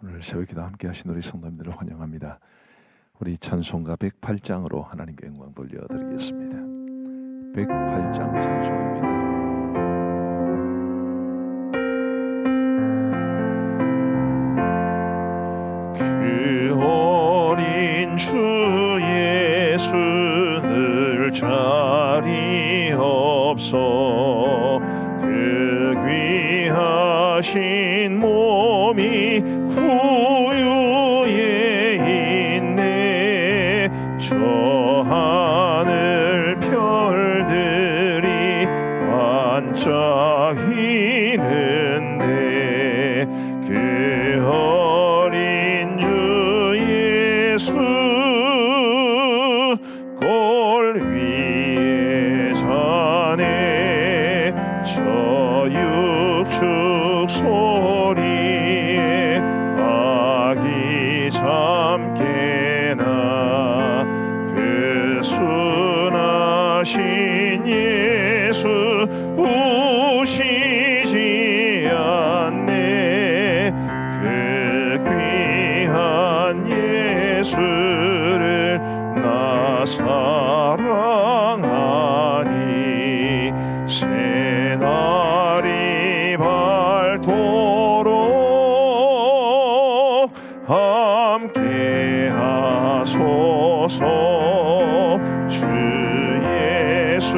오늘 새벽기도 함께 하신 우리 성도님들을 환영합니다. 우리 찬송가 108장으로 하나님께 영광 돌려드리겠습니다. 108장 찬송입니다. 그 어린 주 예수 늘 자리 없어 그 귀하신 몸이 구유에 있네. 저 하늘 별들이 반짝이는데 그 어린 주 예수 골 위에 자네. 저 육축 소리에 아기 잠깨나 그 순하신 예수 우시지 않네. 그 귀한 예수를 나 사랑하니 새날이 밝도록 함께 하소서. 주 예수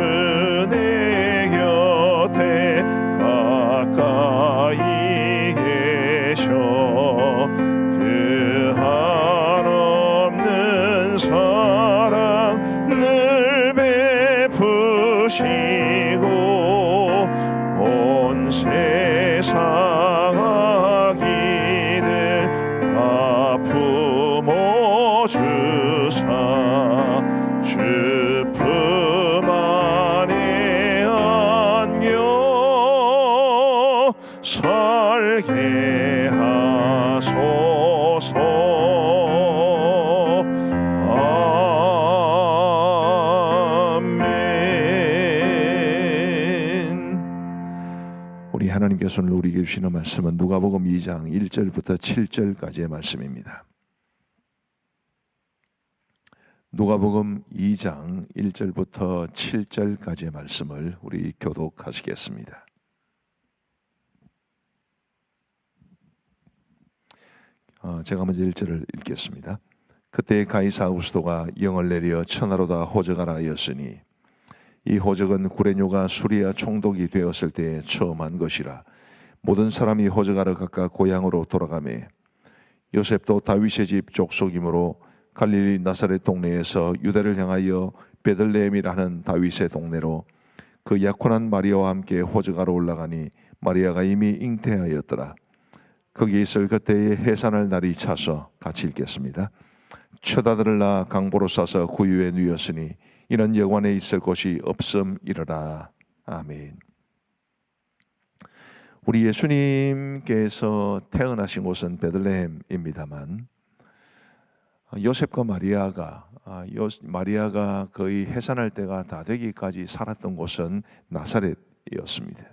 내 곁에 가까이 계셔. 그 한없는 사랑 늘 베푸시고 온 세상 아기들 다 품어주사 주 품 안에 안겨 살게 하소서. 우리 하나님께서 오늘 우리에게 주시는 말씀은 누가복음 2장 1절부터 7절까지의 말씀입니다. 누가복음 2장 1절부터 7절까지의 말씀을 우리 교독하시겠습니다. 제가 먼저 1절을 읽겠습니다. 그때 가이사 아구스도가 영을 내려 천하로다 호적하라 하였으니 이 호적은 구레뇨가 수리아 총독이 되었을 때에 처음 한 것이라. 모든 사람이 호적하러 각각 고향으로 돌아가매 요셉도 다윗의 집 족속이므로 갈릴리 나사렛 동네에서 유대를 향하여 베들레헴이라는 다윗의 동네로 그 약혼한 마리아와 함께 호적하러 올라가니 마리아가 이미 잉태하였더라. 거기 있을 그때의 해산할 날이 차서 같이 읽겠습니다. 첫 아들을 낳아 강보로 싸서 구유에 누였으니 이는 여관에 있을 곳이 없음이러라. 아멘. 우리 예수님께서 태어나신 곳은 베들레헴입니다만 요셉과 마리아가 거의 해산할 때가 다 되기까지 살았던 곳은 나사렛이었습니다.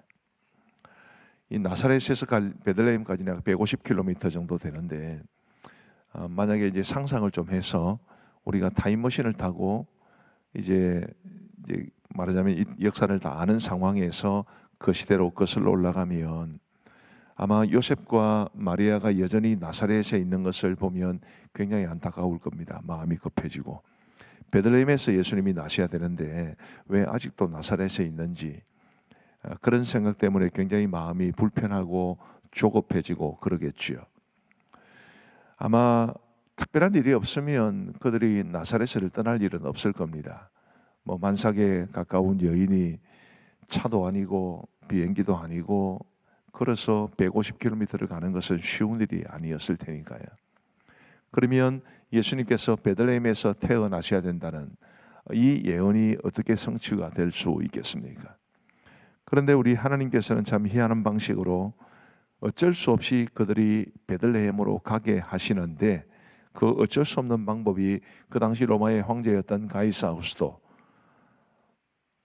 이 나사렛에서 베들레헴까지는 150km 정도 되는데 만약에 이제 상상을 좀 해서 우리가 타임머신을 타고 이제 말하자면 이 역사를 다 아는 상황에서 그 시대로 거슬러 올라가면 아마 요셉과 마리아가 여전히 나사렛에 있는 것을 보면 굉장히 안타까울 겁니다. 마음이 급해지고 베들레헴에서 예수님이 나셔야 되는데 왜 아직도 나사렛에 있는지 그런 생각 때문에 굉장히 마음이 불편하고 조급해지고 그러겠지요. 아마 특별한 일이 없으면 그들이 나사렛을 떠날 일은 없을 겁니다. 만삭에 가까운 여인이 차도 아니고 비행기도 아니고 걸어서 150km를 가는 것은 쉬운 일이 아니었을 테니까요. 그러면 예수님께서 베들레헴에서 태어나셔야 된다는 이 예언이 어떻게 성취가 될 수 있겠습니까? 그런데 우리 하나님께서는 참 희한한 방식으로 어쩔 수 없이 그들이 베들레헴으로 가게 하시는데 그 어쩔 수 없는 방법이 그 당시 로마의 황제였던 가이사 아구스도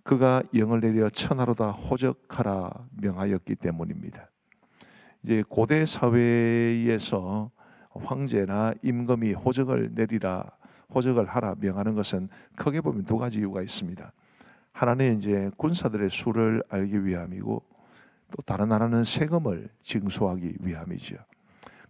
그가 영을 내려 천하로다 호적하라 명하였기 때문입니다. 이제 고대 사회에서 황제나 임금이 호적을 하라 명하는 것은 크게 보면 두 가지 이유가 있습니다. 하나는 이제 군사들의 수를 알기 위함이고, 또 다른 하나는 세금을 징수하기 위함이죠.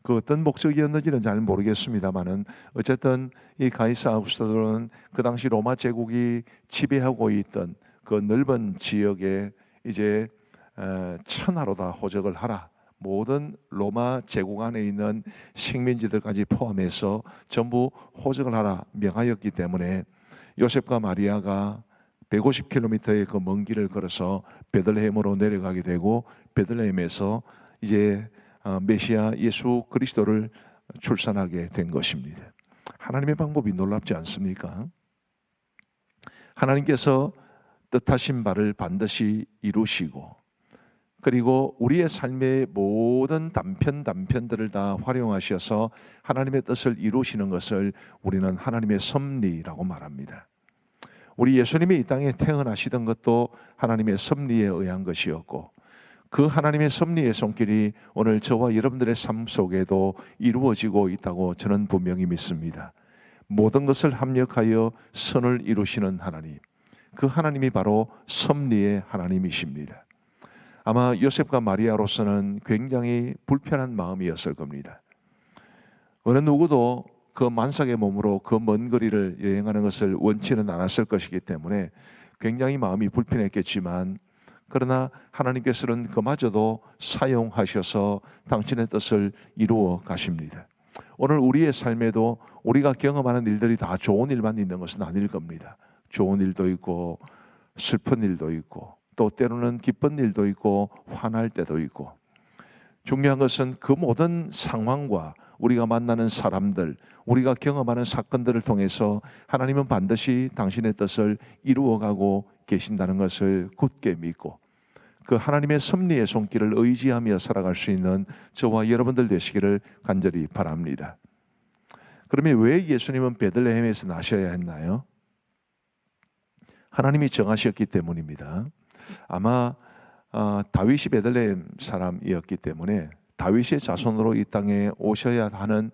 그 어떤 목적이었는지는 잘 모르겠습니다만은 어쨌든 이 가이사 아우구스토는 그 당시 로마 제국이 지배하고 있던 그 넓은 지역에 이제 천하로 다 호적을 하라, 모든 로마 제국 안에 있는 식민지들까지 포함해서 전부 호적을 하라 명하였기 때문에 요셉과 마리아가 150km의 그 먼 길을 걸어서 베들레헴으로 내려가게 되고, 베들레헴에서 이제 메시아 예수 그리스도를 출산하게 된 것입니다. 하나님의 방법이 놀랍지 않습니까? 하나님께서 뜻하신 바를 반드시 이루시고, 그리고 우리의 삶의 모든 단편들을 다 활용하셔서 하나님의 뜻을 이루시는 것을 우리는 하나님의 섭리라고 말합니다. 우리 예수님이 이 땅에 태어나시던 것도 하나님의 섭리에 의한 것이었고, 그 하나님의 섭리의 손길이 오늘 저와 여러분들의 삶 속에도 이루어지고 있다고 저는 분명히 믿습니다. 모든 것을 합력하여 선을 이루시는 하나님, 그 하나님이 바로 섭리의 하나님이십니다. 아마 요셉과 마리아로서는 굉장히 불편한 마음이었을 겁니다. 어느 누구도 그 만삭의 몸으로 그 먼 거리를 여행하는 것을 원치는 않았을 것이기 때문에 굉장히 마음이 불편했겠지만, 그러나 하나님께서는 그마저도 사용하셔서 당신의 뜻을 이루어 가십니다. 오늘 우리의 삶에도 우리가 경험하는 일들이 다 좋은 일만 있는 것은 아닐 겁니다. 좋은 일도 있고 슬픈 일도 있고, 또 때로는 기쁜 일도 있고 화날 때도 있고, 중요한 것은 그 모든 상황과 우리가 만나는 사람들, 우리가 경험하는 사건들을 통해서 하나님은 반드시 당신의 뜻을 이루어가고 계신다는 것을 굳게 믿고, 그 하나님의 섭리의 손길을 의지하며 살아갈 수 있는 저와 여러분들 되시기를 간절히 바랍니다. 그러면 왜 예수님은 베들레헴에서 나셔야 했나요? 하나님이 정하셨기 때문입니다. 아마 다윗이 베들레헴 사람이었기 때문에 다윗의 자손으로 이 땅에 오셔야 하는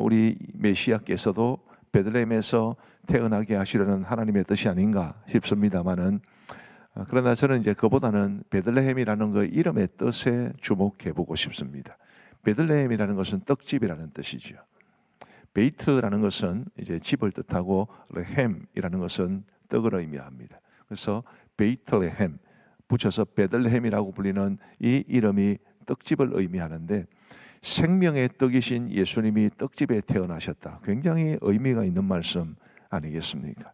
우리 메시아께서도 베들레헴에서 태어나게 하시려는 하나님의 뜻이 아닌가 싶습니다만은, 그러나 저는 이제 그보다는 베들레헴이라는 그 이름의 뜻에 주목해 보고 싶습니다. 베들레헴이라는 것은 떡집이라는 뜻이죠. 베이트라는 것은 이제 집을 뜻하고, 레헴이라는 것은 떡을 의미합니다. 그래서 베이트레헴 붙여서 베들레헴이라고 불리는 이 이름이 떡집을 의미하는데, 생명의 떡이신 예수님이 떡집에 태어나셨다. 굉장히 의미가 있는 말씀 아니겠습니까?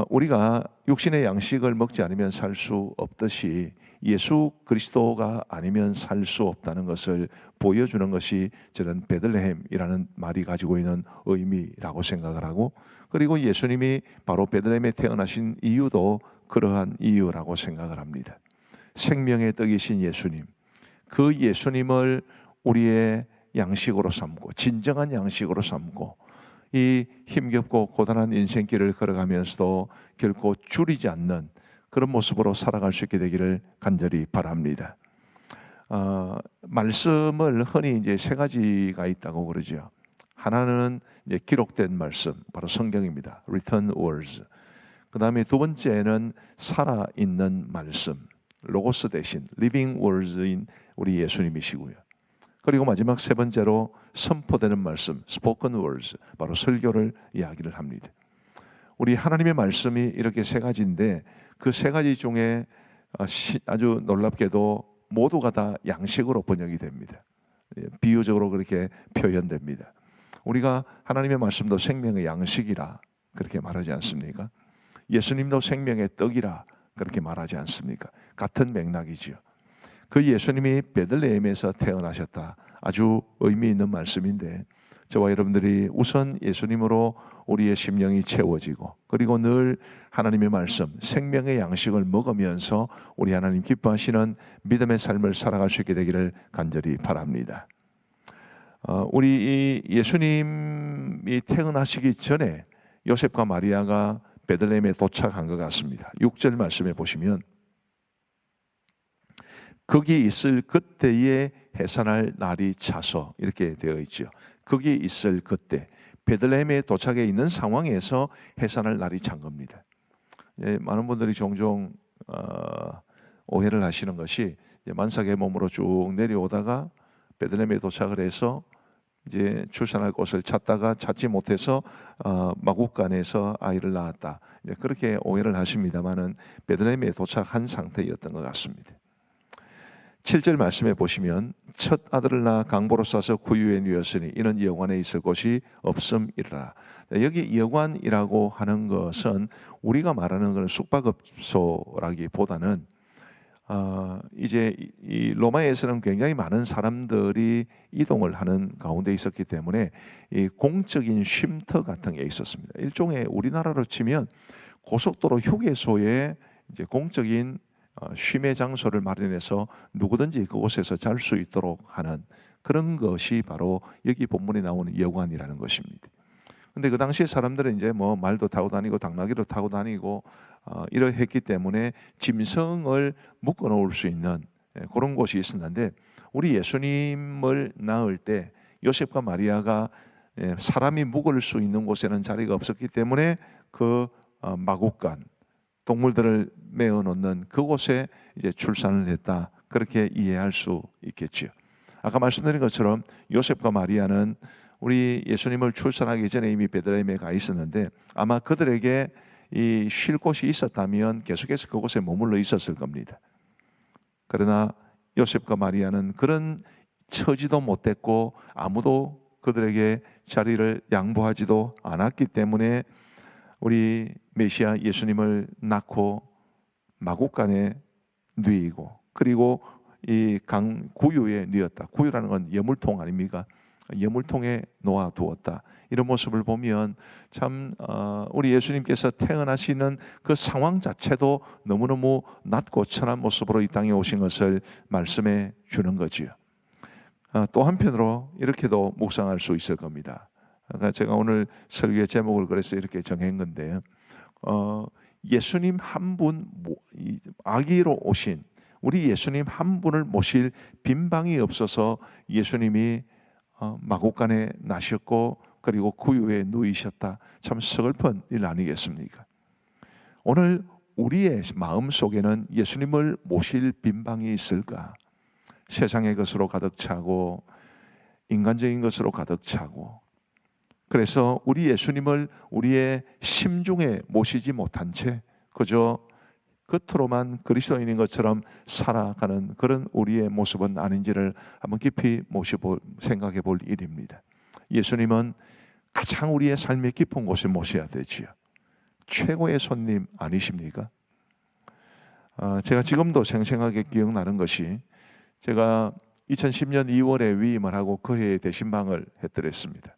우리가 육신의 양식을 먹지 않으면 살 수 없듯이 예수 그리스도가 아니면 살 수 없다는 것을 보여주는 것이 저는 베들레헴이라는 말이 가지고 있는 의미라고 생각을 하고, 그리고 예수님이 바로 베들레헴에 태어나신 이유도 그러한 이유라고 생각을 합니다. 생명의 떡이신 예수님, 그 예수님을 우리의 양식으로 삼고, 진정한 양식으로 삼고, 이 힘겹고 고단한 인생길을 걸어가면서도 결코 줄이지 않는 그런 모습으로 살아갈 수 있게 되기를 간절히 바랍니다. 말씀을 흔히 이제 세 가지가 있다고 그러죠. 하나는 이제 기록된 말씀, 바로 성경입니다. Written words. 그 다음에 두 번째는 살아있는 말씀, 로고스 대신 living words인 우리 예수님이시고요. 그리고 마지막 세 번째로 선포되는 말씀, spoken words, 바로 설교를 이야기를 합니다. 우리 하나님의 말씀이 이렇게 세 가지인데, 그 세 가지 중에 아주 놀랍게도 모두가 다 양식으로 번역이 됩니다. 비유적으로 그렇게 표현됩니다. 우리가 하나님의 말씀도 생명의 양식이라 그렇게 말하지 않습니까? 예수님도 생명의 떡이라 그렇게 말하지 않습니까? 같은 맥락이죠. 그 예수님이 베들레헴에서 태어나셨다. 아주 의미 있는 말씀인데, 저와 여러분들이 우선 예수님으로 우리의 심령이 채워지고, 그리고 늘 하나님의 말씀, 생명의 양식을 먹으면서 우리 하나님 기뻐하시는 믿음의 삶을 살아갈 수 있게 되기를 간절히 바랍니다. 우리 이 예수님이 태어나시기 전에 요셉과 마리아가 베들레헴에 도착한 것 같습니다. 6절 말씀에 보시면 거기 있을 그때에 해산할 날이 차서 이렇게 되어 있죠. 거기 있을 그때 베들레헴에 도착해 있는 상황에서 해산할 날이 찬 겁니다. 많은 분들이 종종 오해를 하시는 것이 만삭의 몸으로 쭉 내려오다가 베들레헴에 도착을 해서 이제 출산할 곳을 찾다가 찾지 못해서 마국간에서 아이를 낳았다. 그렇게 오해를 하십니다만은 베들레헴에 도착한 상태였던 것 같습니다. 7절 말씀에 보시면 첫 아들을 낳아 강보로 싸서 구유에 누였으니 이는 여관에 있을 곳이 없음이라. 여기 여관이라고 하는 것은 우리가 말하는 그런 숙박업소라기보다는 이제 이 로마에서는 굉장히 많은 사람들이 이동을 하는 가운데 있었기 때문에 이 공적인 쉼터 같은 게 있었습니다. 일종의 우리나라로 치면 고속도로 휴게소에 이제 공적인 쉼의 장소를 마련해서 누구든지 그곳에서 잘 수 있도록 하는 그런 것이 바로 여기 본문에 나오는 여관이라는 것입니다. 근데 그 당시에 사람들은 이제 뭐 말도 타고 다니고 당나귀도 타고 다니고 이러했기 때문에 짐승을 묶어 놓을 수 있는 그런 곳이 있었는데 우리 예수님을 낳을 때 요셉과 마리아가 사람이 묵을 수 있는 곳에는 자리가 없었기 때문에 그 마국간 동물들을 메어 놓는 그곳에 이제 출산을 했다. 그렇게 이해할 수 있겠지요. 아까 말씀드린 것처럼 요셉과 마리아는 우리 예수님을 출산하기 전에 이미 베들레헴에 가 있었는데 아마 그들에게 이 쉴 곳이 있었다면 계속해서 그곳에 머물러 있었을 겁니다. 그러나 요셉과 마리아는 그런 처지도 못했고 아무도 그들에게 자리를 양보하지도 않았기 때문에 우리 메시아 예수님을 낳고 마국간에 누이고 그리고 이 강 구유에 누였다. 구유라는 건 예물통 아닙니까? 예물통에 놓아 두었다. 이런 모습을 보면 참 우리 예수님께서 태어나시는 그 상황 자체도 너무너무 낮고 천한 모습으로 이 땅에 오신 것을 말씀해 주는 거지요. 또 한편으로 이렇게도 묵상할 수 있을 겁니다. 제가 오늘 설교의 제목을 그래서 이렇게 정한 건데요. 예수님 한 분, 아기로 오신 우리 예수님 한 분을 모실 빈방이 없어서 예수님이 마국간에 나셨고 그리고 구유에 누이셨다. 참 서글픈 일 아니겠습니까? 오늘 우리의 마음 속에는 예수님을 모실 빈방이 있을까? 세상의 것으로 가득 차고 인간적인 것으로 가득 차고 그래서 우리 예수님을 우리의 심중에 모시지 못한 채 그저 겉으로만 그리스도인인 것처럼 살아가는 그런 우리의 모습은 아닌지를 한번 깊이 생각해 볼 일입니다. 예수님은 가장 우리의 삶의 깊은 곳에 모셔야 되지요. 최고의 손님 아니십니까? 제가 지금도 생생하게 기억나는 것이 제가 2010년 2월에 위임을 하고 그 해에 대신방을 했더랬습니다.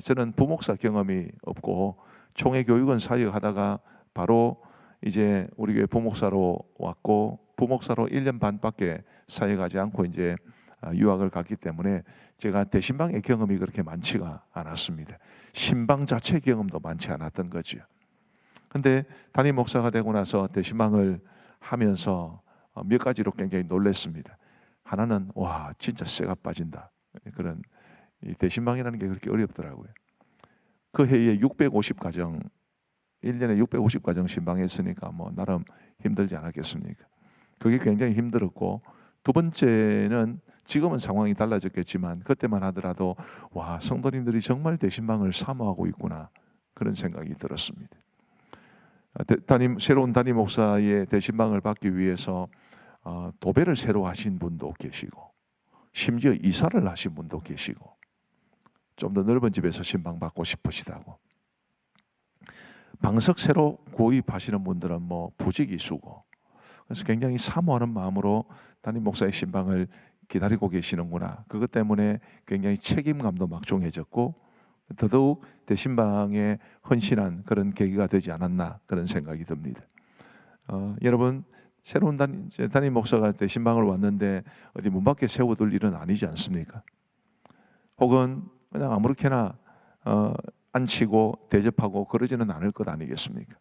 저는 부목사 경험이 없고 총회 교육원 사역하다가 바로 이제 우리 교회 부목사로 왔고 부목사로 1년 반밖에 사역하지 않고 이제 유학을 갔기 때문에 제가 대신방의 경험이 그렇게 많지가 않았습니다. 신방 자체 경험도 많지 않았던 거죠. 근데 담임 목사가 되고 나서 대신방을 하면서 몇 가지로 굉장히 놀랐습니다. 하나는 와 진짜 쇠가 빠진다. 그런 이 대신방이라는 게 그렇게 어렵더라고요. 그 해에 650가정 1년에 650가정 신방했으니까 뭐 나름 힘들지 않았겠습니까? 그게 굉장히 힘들었고 두 번째는 지금은 상황이 달라졌겠지만 그때만 하더라도 와 성도님들이 정말 대신방을 사모하고 있구나 그런 생각이 들었습니다. 새로운 담임 목사의 대신방을 받기 위해서 도배를 새로 하신 분도 계시고 심지어 이사를 하신 분도 계시고 좀 더 넓은 집에서 신방 받고 싶으시다고 방석 새로 구입하시는 분들은 뭐 부지기수고 그래서 굉장히 사모하는 마음으로 담임 목사의 신방을 기다리고 계시는구나. 그것 때문에 굉장히 책임감도 막중해졌고 더더욱 대신방에 헌신한 그런 계기가 되지 않았나 그런 생각이 듭니다. 여러분 새로운 담임 목사가 대신방을 왔는데 어디 문 밖에 세워둘 일은 아니지 않습니까? 혹은 그냥 아무렇게나 앉히고 대접하고 그러지는 않을 것 아니겠습니까?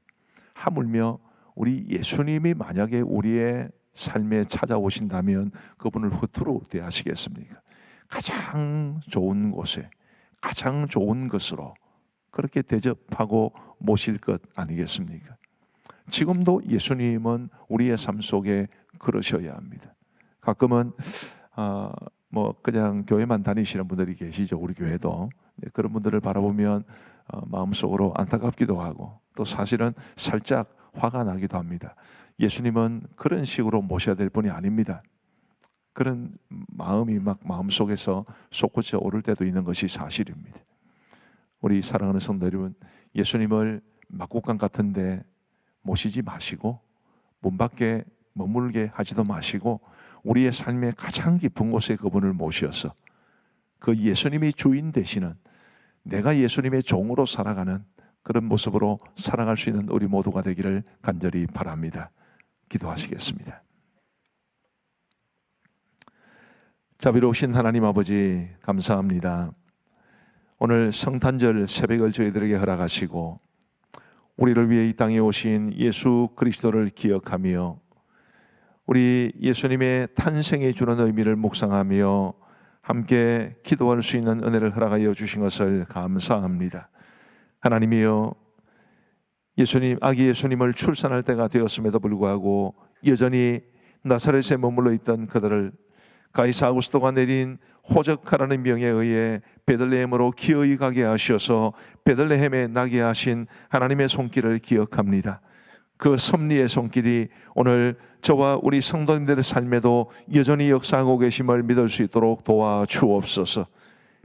하물며 우리 예수님이 만약에 우리의 삶에 찾아오신다면 그분을 허투루 대하시겠습니까? 가장 좋은 곳에 가장 좋은 것으로 그렇게 대접하고 모실 것 아니겠습니까? 지금도 예수님은 우리의 삶 속에 그러셔야 합니다. 가끔은 그냥 교회만 다니시는 분들이 계시죠. 우리 교회도. 그런 분들을 바라보면 마음속으로 안타깝기도 하고 또 사실은 살짝 화가 나기도 합니다. 예수님은 그런 식으로 모셔야 될 분이 아닙니다. 그런 마음이 막 마음속에서 솟구쳐 오를 때도 있는 것이 사실입니다. 우리 사랑하는 성도 여러분, 예수님을 막국강 같은데 모시지 마시고 문 밖에 머물게 하지도 마시고 우리의 삶의 가장 깊은 곳에 그분을 모셔서 그 예수님이 주인 되시는, 내가 예수님의 종으로 살아가는 그런 모습으로 살아갈 수 있는 우리 모두가 되기를 간절히 바랍니다. 기도하시겠습니다. 자비로우신 하나님 아버지, 감사합니다. 오늘 성탄절 새벽을 저희들에게 허락하시고 우리를 위해 이 땅에 오신 예수 그리스도를 기억하며 우리 예수님의 탄생에 주는 의미를 묵상하며 함께 기도할 수 있는 은혜를 허락하여 주신 것을 감사합니다. 하나님이여, 아기 예수님을 출산할 때가 되었음에도 불구하고 여전히 나사렛에 머물러 있던 그들을 가이사 아구스토가 내린 호적하라는 명에 의해 베들레헴으로 기어이 가게 하셔서 베들레헴에 나게 하신 하나님의 손길을 기억합니다. 그 섭리의 손길이 오늘 저와 우리 성도님들의 삶에도 여전히 역사하고 계심을 믿을 수 있도록 도와주옵소서.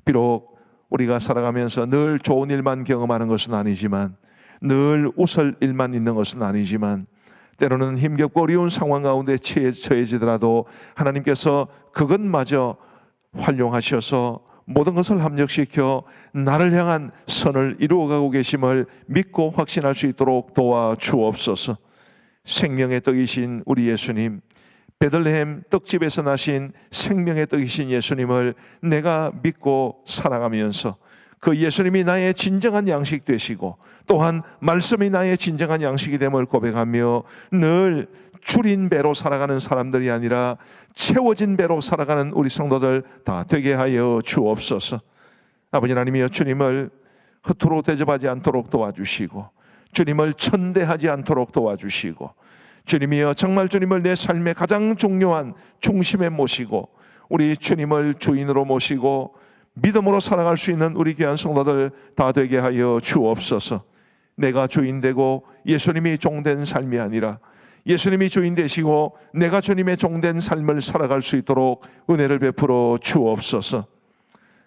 비록 우리가 살아가면서 늘 좋은 일만 경험하는 것은 아니지만, 늘 웃을 일만 있는 것은 아니지만, 때로는 힘겹고 어려운 상황 가운데 처해지더라도 하나님께서 그것마저 활용하셔서 모든 것을 합력시켜 나를 향한 선을 이루어가고 계심을 믿고 확신할 수 있도록 도와주옵소서. 생명의 떡이신 우리 예수님, 베들레헴 떡집에서 나신 생명의 떡이신 예수님을 내가 믿고 살아가면서 그 예수님이 나의 진정한 양식 되시고 또한 말씀이 나의 진정한 양식이 됨을 고백하며 늘 줄인 배로 살아가는 사람들이 아니라 채워진 배로 살아가는 우리 성도들 다 되게 하여 주옵소서. 아버지 하나님이여, 주님을 허투루 대접하지 않도록 도와주시고 주님을 천대하지 않도록 도와주시고 주님이여, 정말 주님을 내 삶의 가장 중요한 중심에 모시고 우리 주님을 주인으로 모시고 믿음으로 살아갈 수 있는 우리 귀한 성도들 다 되게 하여 주옵소서. 내가 주인 되고 예수님이 종된 삶이 아니라 예수님이 주인 되시고 내가 주님의 종된 삶을 살아갈 수 있도록 은혜를 베풀어 주옵소서.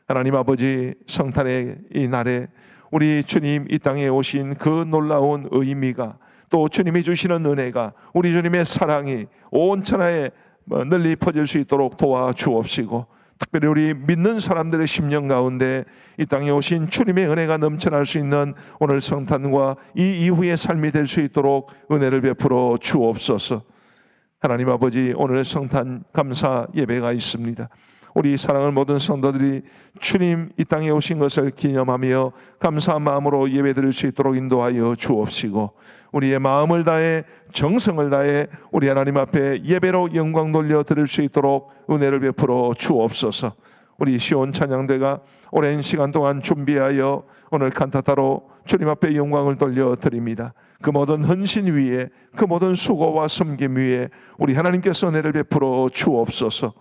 하나님 아버지, 성탄의 이 날에 우리 주님 이 땅에 오신 그 놀라운 의미가, 또 주님이 주시는 은혜가, 우리 주님의 사랑이 온 천하에 널리 퍼질 수 있도록 도와주옵시고, 특별히 우리 믿는 사람들의 심령 가운데 이 땅에 오신 주님의 은혜가 넘쳐날 수 있는 오늘 성탄과 이 이후의 삶이 될 수 있도록 은혜를 베풀어 주옵소서. 하나님 아버지, 오늘 성탄 감사 예배가 있습니다. 우리 사랑하는 모든 성도들이 주님 이 땅에 오신 것을 기념하며 감사한 마음으로 예배드릴 수 있도록 인도하여 주옵시고, 우리의 마음을 다해 정성을 다해 우리 하나님 앞에 예배로 영광 돌려 드릴 수 있도록 은혜를 베풀어 주옵소서. 우리 시온 찬양대가 오랜 시간 동안 준비하여 오늘 칸타타로 주님 앞에 영광을 돌려 드립니다. 그 모든 헌신 위에, 그 모든 수고와 섬김 위에 우리 하나님께서 은혜를 베풀어 주옵소서.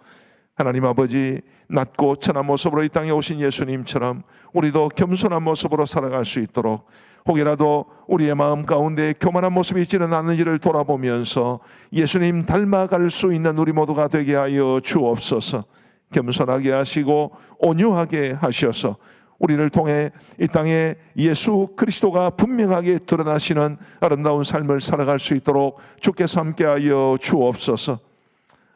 하나님 아버지, 낮고 천한 모습으로 이 땅에 오신 예수님처럼 우리도 겸손한 모습으로 살아갈 수 있도록, 혹이라도 우리의 마음 가운데 교만한 모습이 있지는 않은지를 돌아보면서 예수님 닮아갈 수 있는 우리 모두가 되게 하여 주옵소서. 겸손하게 하시고 온유하게 하셔서 우리를 통해 이 땅에 예수 그리스도가 분명하게 드러나시는 아름다운 삶을 살아갈 수 있도록 주께서 함께하여 주옵소서.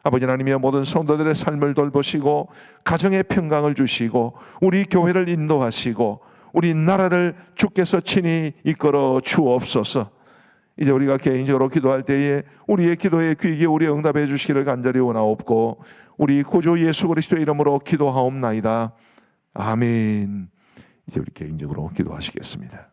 아버지 하나님의 모든 성도들의 삶을 돌보시고 가정의 평강을 주시고 우리 교회를 인도하시고 우리 나라를 주께서 친히 이끌어 주옵소서. 이제 우리가 개인적으로 기도할 때에 우리의 기도에 귀 기울여 응답해 주시기를 간절히 원하옵고 우리 구주 예수 그리스도의 이름으로 기도하옵나이다. 아멘. 이제 우리 개인적으로 기도하시겠습니다.